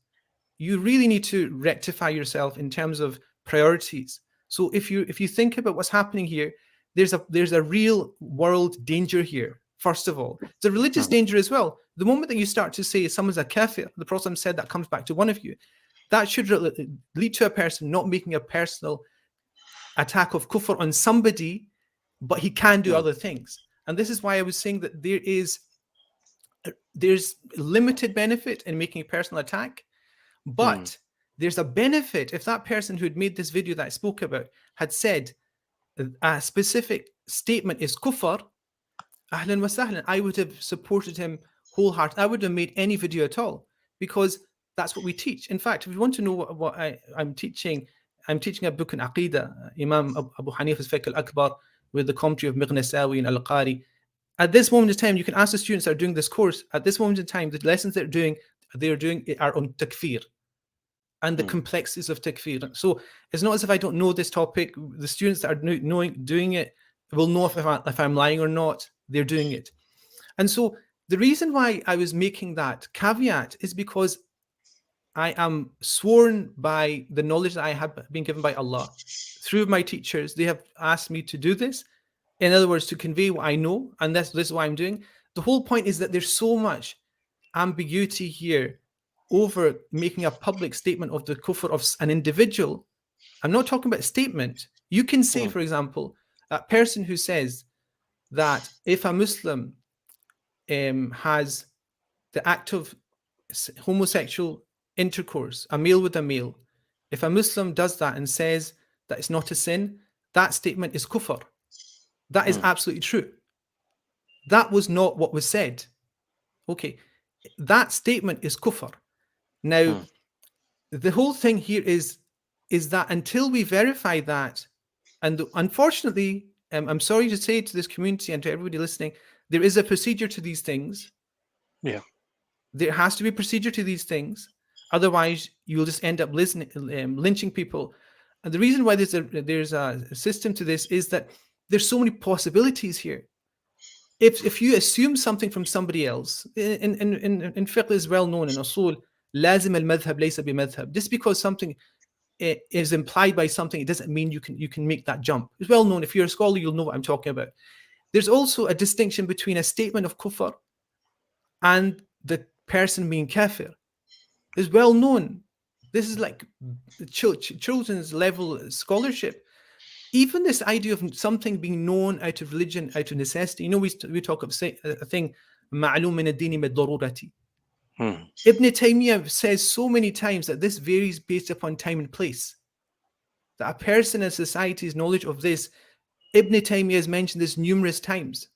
you really need to rectify yourself in terms of priorities. So if you think about what's happening here, there's a real world danger here. First of all, it's a religious danger as well. The moment that you start to say someone's a kafir, the Prophet said that comes back to one of you. That should lead to a person not making a personal attack of kufr on somebody, but he can do other things. And this is why I was saying that there's limited benefit in making a personal attack, but there's a benefit if that person who had made this video that I spoke about had said a specific statement is kufr, ahlan wa sahlan, I would have supported him wholeheartedly. I would have made any video at all, because that's what we teach. In fact, if you want to know what I'm teaching a book in Aqidah, Imam Abu Hanifa's Fiqh al-Akbar, with the commentary of Mighnasawi and Al-Qari. At this moment in time, you can ask the students that are doing this course, at this moment in time, the lessons they're doing are on takfir and the complexities of takfir. So it's not as if I don't know this topic. The students that are doing it will know if I'm lying or not. They're doing it. And so the reason why I was making that caveat is because I am sworn by the knowledge that I have been given by Allah through my teachers. They have asked me to do this. In other words, to convey what I know, and this is what I'm doing. The whole point is that there's so much ambiguity here over making a public statement of the kufr of an individual. I'm not talking about a statement. You can say, for example, a person who says that if a Muslim has the act of homosexual intercourse, a male with a male, if a Muslim does that and says that it's not a sin, that statement is kufr. That is absolutely true. That was not what was said. Okay, that statement is kufr. Now, the whole thing here is that until we verify that, and unfortunately, I'm sorry to say to this community and to everybody listening, there is a procedure to these things. Yeah. There has to be a procedure to these things. Otherwise, you'll just end up lynching people. And the reason why there's a system to this is that there's so many possibilities here. If you assume something from somebody else, in fiqh is well known in usul, lazim al-madhhab laysa bi-madhhab. Just because something is implied by something, it doesn't mean you can make that jump. It's well known. If you're a scholar, you'll know what I'm talking about. There's also a distinction between a statement of kufr and the person being kafir. It's well known. This is like children's level scholarship. Even this idea of something being known out of religion, out of necessity. You know, we talk of a thing, ma'lum min ad-dini bid-darurati. Ibn Taymiyyah says so many times that this varies based upon time and place. That a person in society's knowledge of this, Ibn Taymiyyah has mentioned this numerous times.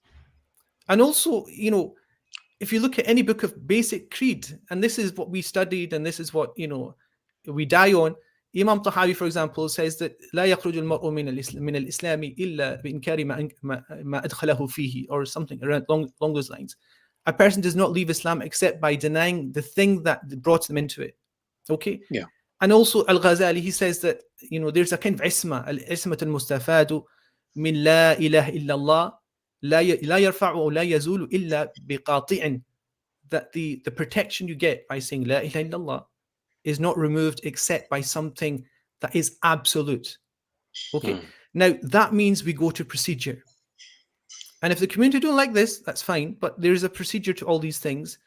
And also, you know, if you look at any book of basic creed, and this is what we studied, and this is what, you know, we die on, Imam Tahawi, for example, says that لا يخرج المرء من الإسلام إلا بإنكار ما أدخله فيه, or something around along those lines. A person does not leave Islam except by denying the thing that brought them into it. Okay. Yeah. And also Al-Ghazali, he says that, you know, there's a kind of isma, al-ismat al-mustafadu min la ilaha illallah, la yarfa'u wa la yazulu illa biqati'in, that the protection you get by saying la ilaha illallah is not removed except by something that is absolute. Okay. Now that means we go to procedure. And if the community don't like this, that's fine, but there is a procedure to all these things.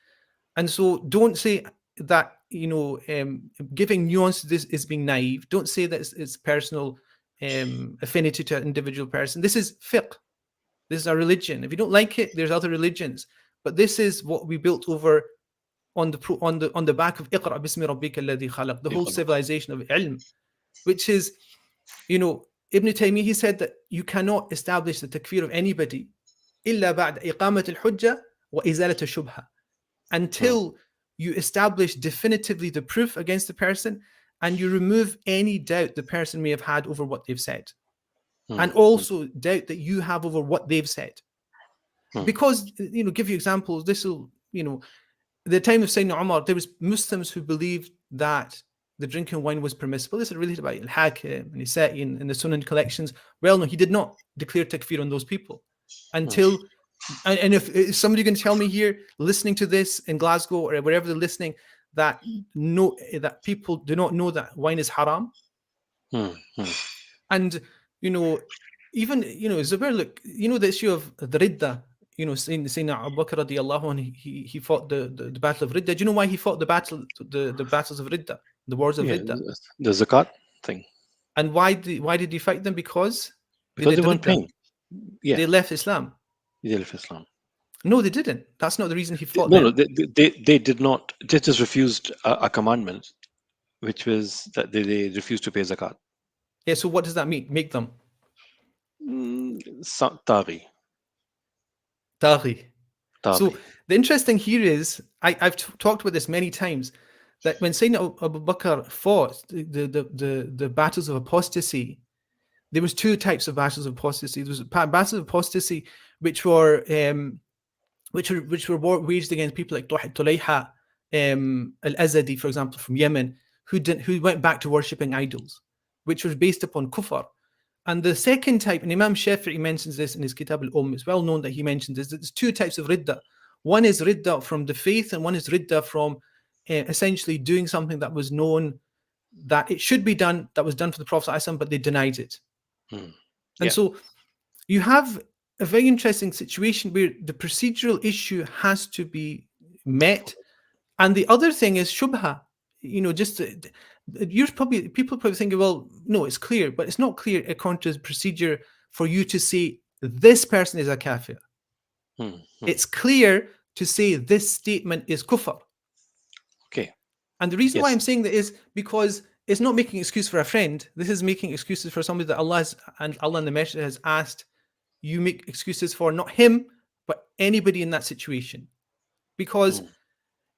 And so don't say that, you know, giving nuance to this is being naive. Don't say that it's personal affinity to an individual person. This is fiqh. This is a religion. If you don't like it, there's other religions. But this is what we built over on the back of Iqra bismi rabbika alladhi khalaq, the whole civilization of ilm, which is, you know, Ibn Taymiyyah, he said that you cannot establish the takfir of anybody إلا بعد إقامة الحجة وإزالة الشبهة, until you establish definitively the proof against the person and you remove any doubt the person may have had over what they've said, and also doubt that you have over what they've said. Because, you know, give you examples, this will, you know, the time of Sayyidina Umar, there was Muslims who believed that the drinking wine was permissible. This is related by Al-Hakim and Nisa'i in the Sunan collections. Well, no, he did not declare takfir on those people until, and if somebody can tell me here, listening to this in Glasgow or wherever they're listening, that people do not know that wine is haram. And, you know, even, you know, Zubair, look, you know, the issue of the Ridda, you know, saying Abu Bakr radiallahu anhu, he fought the battle of Ridda. Do you know why he fought the battles of Ridda, the wars of Ridda? The zakat thing. And why did he fight them? Because they weren't paying. Yeah. They left Islam. They left Islam. No, they didn't. That's not the reason he fought them. No, they did not. They just refused a commandment, which was that they refused to pay zakat. Yeah, so what does that mean? Make them? Taghi. So the interesting here is, I've talked about this many times, that when Sayyidina Abu Bakr fought the battles of apostasy, there was two types of battles of apostasy. There was battles of apostasy which were waged against people like Tulayha al-Azadi, for example, from Yemen, who went back to worshipping idols, which was based upon kufr. And the second type, and Imam Shafi'i mentions this in his Kitab al-It's well known that he mentions this, that there's two types of ridda. One is ridda from the faith, and one is ridda from essentially doing something that was known that it should be done, that was done for the Prophet ﷺ, but they denied it. And so you have a very interesting situation where the procedural issue has to be met. And the other thing is shubha. You know, just people probably thinking, well, no, it's clear, but it's not clear according to the procedure for you to say this person is a kafir. It's clear to say this statement is kufr. Okay. And the reason why I'm saying that is because it's not making excuse for a friend. This is making excuses for somebody that Allah and the Messenger has asked you make excuses for, not him, but anybody in that situation. Because,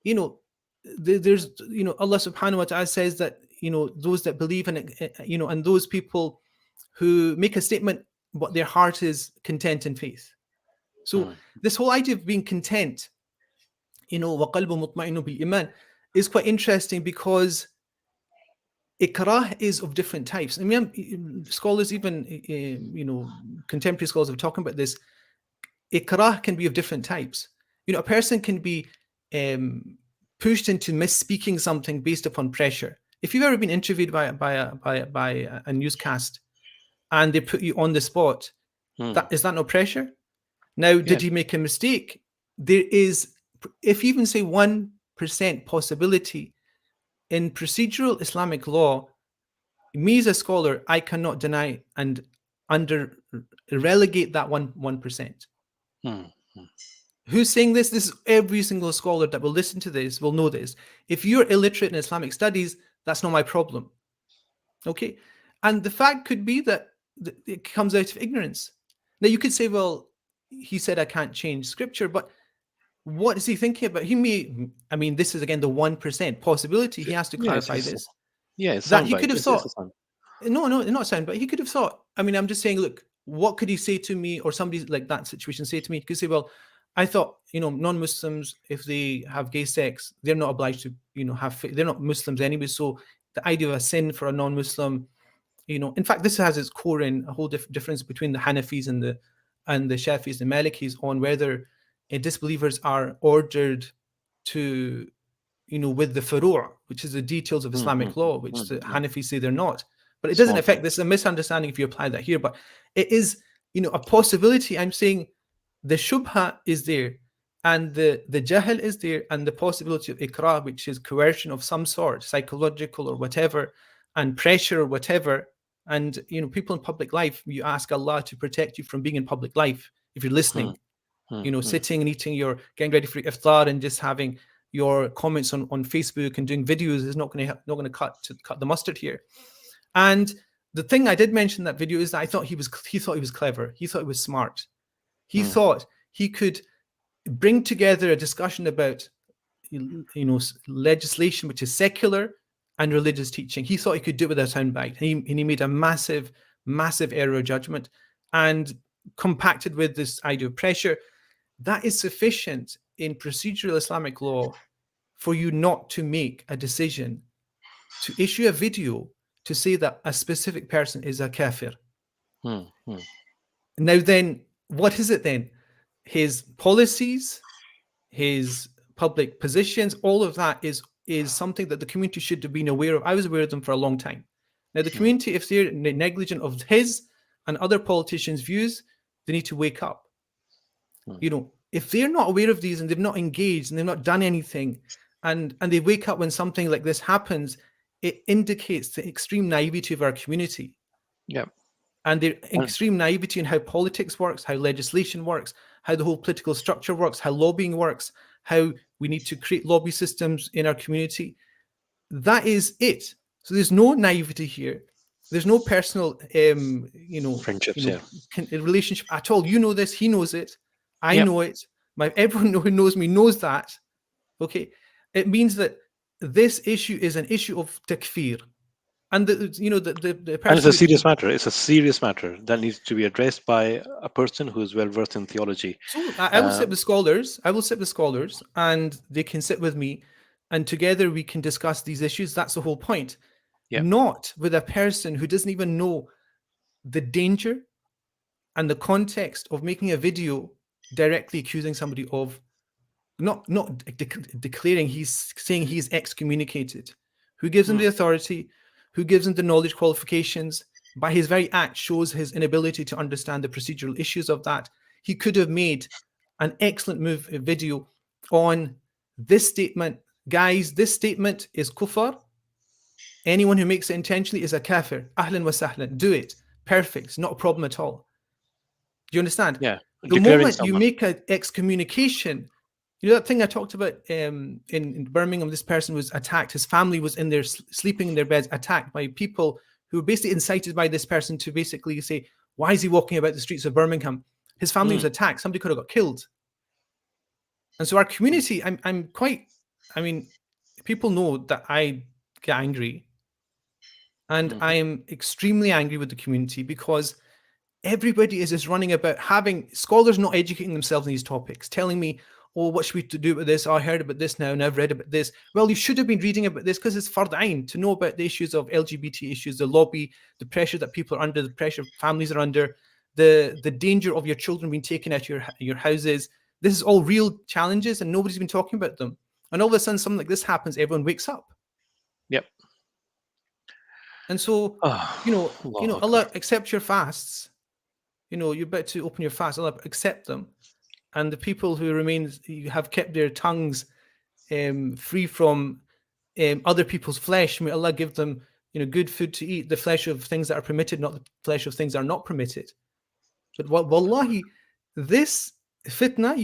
you know, there's, you know, Allah subhanahu wa ta'ala says that, you know, those that believe in it, you know, and those people who make a statement, but their heart is content in faith. So this whole idea of being content, you know, وَقَلْبُ مُطْمَئِنُ بِالْإِيمَانِ, is quite interesting because ikrah is of different types. I mean, scholars, even, you know, contemporary scholars are talking about this. Ikrah can be of different types. You know, a person can be pushed into misspeaking something based upon pressure. If you've ever been interviewed by a newscast and they put you on the spot, is that no pressure? Now, did you make a mistake? There is, if you even say 1% possibility in procedural Islamic law, me as a scholar, I cannot deny and relegate that 1%. Who's saying this? This is every single scholar that will listen to this will know this. If you're illiterate in Islamic studies, that's not my problem. Okay? And the fact could be that it comes out of ignorance. Now, you could say, well, he said I can't change scripture, but what is he thinking about? He may, I mean, this is again the 1% possibility. He has to clarify this. Yeah, that he could have thought. No, not sound, but he could have thought. I mean, I'm just saying, look, what could he say to me, or somebody like that situation say to me? He could say, well, I thought, non-Muslims, if they have gay sex, they're not obliged to, they're not Muslims anyway. So the idea of a sin for a non-Muslim, in fact, this has its core in a whole difference between the Hanafis and the Shafis and Malikis on whether disbelievers are ordered to, with the furu', which is the details of Islamic law, which the Hanafis say they're not. But it doesn't affect, this is a misunderstanding if you apply that here, but it is, a possibility. I'm saying the shubha is there, and the jahl is there, and the possibility of ikrah, which is coercion of some sort, psychological or whatever, and pressure or whatever. And people in public life, you ask Allah to protect you from being in public life. If you're listening, sitting and eating, getting ready for iftar, and just having your comments on Facebook and doing videos is not going to cut the mustard here. And the thing I did mention in that video is that I thought he was clever. He thought he was smart. He thought he could bring together a discussion about, legislation which is secular and religious teaching. He thought he could do it with a soundbite. And he made a massive, massive error of judgment, and compacted with this idea of pressure. That is sufficient in procedural Islamic law for you not to make a decision to issue a video to say that a specific person is a kafir. Now then, what is it then? His policies, his public positions, all of that is something that the community should have been aware of. I was aware of them for a long time. Now the community, if they're negligent of his and other politicians' views, they need to wake up. If they're not aware of these and they've not engaged and they've not done anything, and they wake up when something like this happens, it indicates the extreme naivety of our community. Yeah. And the extreme naivety in how politics works, how legislation works, how the whole political structure works, how lobbying works, how we need to create lobby systems in our community. That is it. So there's no naivety here. There's no personal, friendships, relationship at all. You know this. He knows it. I know it. Everyone who knows me knows that. Okay. It means that this issue is an issue of takfir. And the person, and it's a serious matter. It's a serious matter that needs to be addressed by a person who is well versed in theology. So I will sit with scholars. And they can sit with me, and together we can discuss these issues. That's the whole point. Not with a person who doesn't even know the danger and the context of making a video directly accusing somebody of not declaring, he's saying he's excommunicated. Who gives him the authority? Who gives him the knowledge qualifications? By his very act shows his inability to understand the procedural issues of that. He could have made an excellent video on this statement. Guys, this statement is kufr. Anyone who makes it intentionally is a kafir. Ahlan wa sahlan. Do it. Perfect. It's not a problem at all. Do you understand? Yeah. The moment you make an excommunication, that thing I talked about in Birmingham, this person was attacked. His family was in there sleeping in their beds, attacked by people who were basically incited by this person to basically say, why is he walking about the streets of Birmingham? His family was attacked. Somebody could have got killed. And so our community, people know that I get angry. And I am extremely angry with the community because everybody is just running about having scholars not educating themselves in these topics, telling me, oh, what should we do with this? Oh, I heard about this now and I've read about this. Well, you should have been reading about this because it's fard ayn to know about the issues of LGBT issues, the lobby, the pressure that people are under, the pressure families are under, the danger of your children being taken out of your houses. This is all real challenges and nobody's been talking about them. And all of a sudden, something like this happens, everyone wakes up. Yep. And so, Allah accept your fasts. You're about to open your fast. Allah accept them. And the people who have kept their tongues free from other people's flesh, may Allah give them, good food to eat, the flesh of things that are permitted, not the flesh of things that are not permitted. But wallahi, this fitna,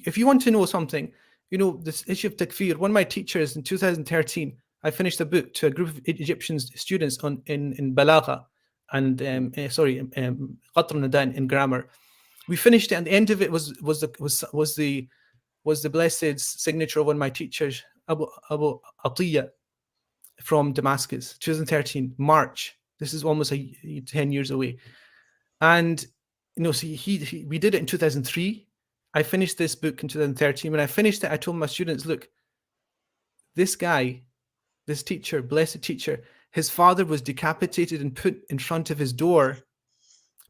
if you want to know something, this issue of takfir, one of my teachers in 2013, I finished a book to a group of Egyptian students in balagha and qatr nadan in grammar. We finished it, and the end of it was the blessed signature of one of my teachers, Abu Atiyah from Damascus, 2013 March. This is almost 10 years away, and so we did it in 2003, I finished this book in 2013. When I finished it, I told my students, look, this guy, this teacher, blessed teacher, his father was decapitated and put in front of his door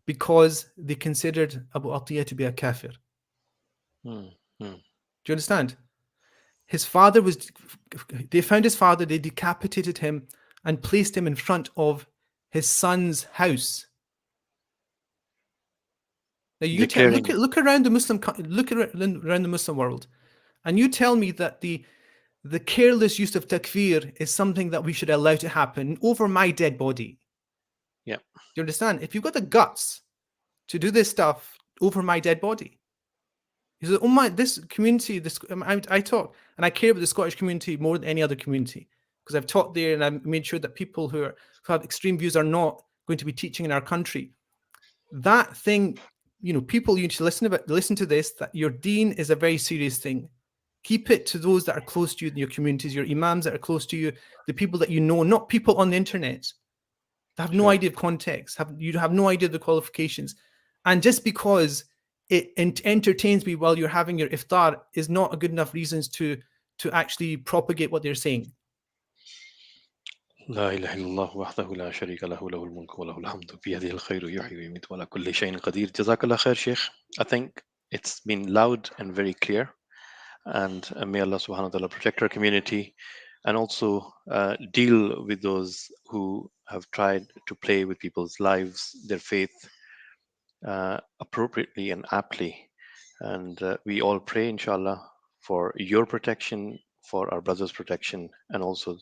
because they considered Abu Atiyah to be a kafir. Hmm. Hmm. Do you understand? His father was, they found his father, they decapitated him and placed him in front of his son's house. Now you look around the Muslim, look around the Muslim world, and you tell me that the careless use of takfir is something that we should allow to happen over my dead body. Yeah. Do you understand? If you've got the guts to do this stuff over my dead body, he said, "Oh my, this community, I talk and I care about the Scottish community more than any other community because I've taught there and I've made sure that people who have extreme views are not going to be teaching in our country." That thing, people you need to listen to this. That your deen is a very serious thing. Keep it to those that are close to you in your communities, your imams that are close to you, the people that you know, not people on the internet. They have no idea of context. You have no idea of the qualifications, and just because it entertains me while you're having your iftar is not a good enough reasons to actually propagate what they're saying. لا إله إلا الله وحده لا شريك له له الملك وله الحمد بيده الخير يحيي ويميت وعلى كل شيء قدير. جزاك الله خير, Sheikh. I think it's been loud and very clear. And may Allah subhanahu wa ta'ala protect our community and also deal with those who have tried to play with people's lives, their faith, appropriately and aptly. And we all pray, inshallah, for your protection, for our brothers' protection, and also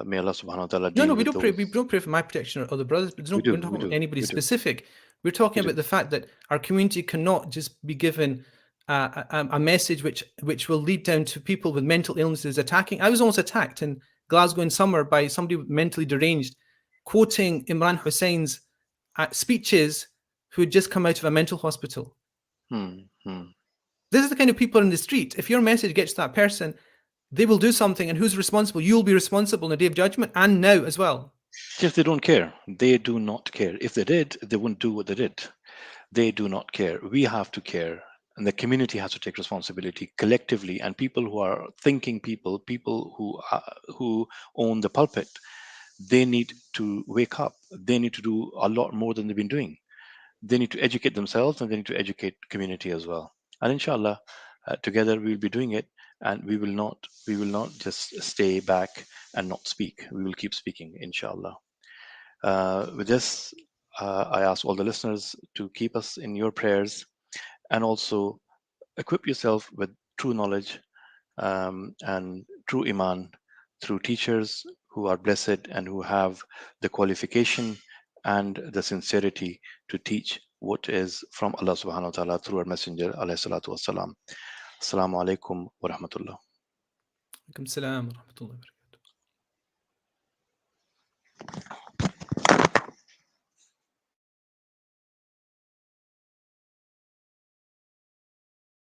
may Allah subhanahu wa ta'ala deal No, we with don't pray. those. We don't pray for my protection or other brothers. But we're not talking about anybody specific. We're talking about the fact that our community cannot just be given a message which will lead down to people with mental illnesses attacking. I was almost attacked in Glasgow in summer by somebody mentally deranged, quoting Imran Hussein's speeches who had just come out of a mental hospital. This is the kind of people in the street. If your message gets to that person, they will do something, and who's responsible? You'll be responsible in the day of judgment and now as well. If they don't care, they do not care. If they did, they wouldn't do what they did. They do not care. We have to care, and the community has to take responsibility collectively. And people who are thinking people who own the pulpit, they need to wake up. They need to do a lot more than they've been doing. They need to educate themselves, and they need to educate community as well. And inshallah, together we will be doing it, and we will not just stay back and not speak. We will keep speaking, inshallah. With this, I ask all the listeners to keep us in your prayers, and also equip yourself with true knowledge and true iman through teachers who are blessed and who have the qualification and the sincerity to teach what is from Allah subhanahu wa ta'ala through our messenger alayhi salatu wassalam. Assalamu alaikum wa rahmatullah. Alaikum salam wa rahmatullah.